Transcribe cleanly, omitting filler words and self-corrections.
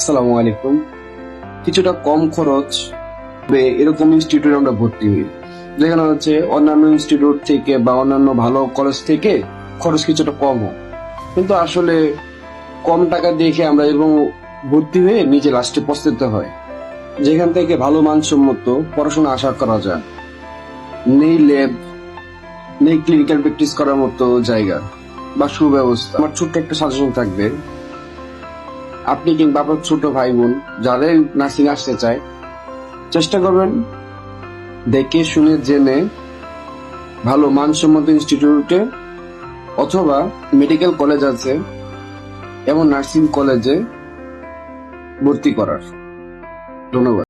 আসসালামু আলাইকুম। কিছুটা কম খরচ এরকম ইনস্টিটিউটে আমরা ভর্তি হই, যেখানে হচ্ছে অন্যান্য ইনস্টিটিউট থেকে বা অন্যান্য ভালো কলেজ থেকে খরচ কিছুটা কম হয়। কিন্তু আসলে কম টাকা দেখে আমরা এবং ভর্তি হয়ে নিজে লাস্টে পস্তাতে হয়। যেখান থেকে ভালো মানসম্মত পড়াশোনা আশা করা যায়, নেই ল্যাব, নেই ক্লিনিক্যাল প্র্যাকটিস করার মতো জায়গা বা সুব্যবস্থা। আমার ছোট্ট একটা সাজেশন থাকবে, আপনি কিংবা আপনার ছোট ভাই বোন যারাই নার্সিং আসতে চায়, চেষ্টা করবেন দেখে শুনে জেনে ভালো মানসম্মত ইনস্টিটিউটে অথবা মেডিকেল কলেজ আছে এমন নার্সিং কলেজে ভর্তি করার। ধন্যবাদ।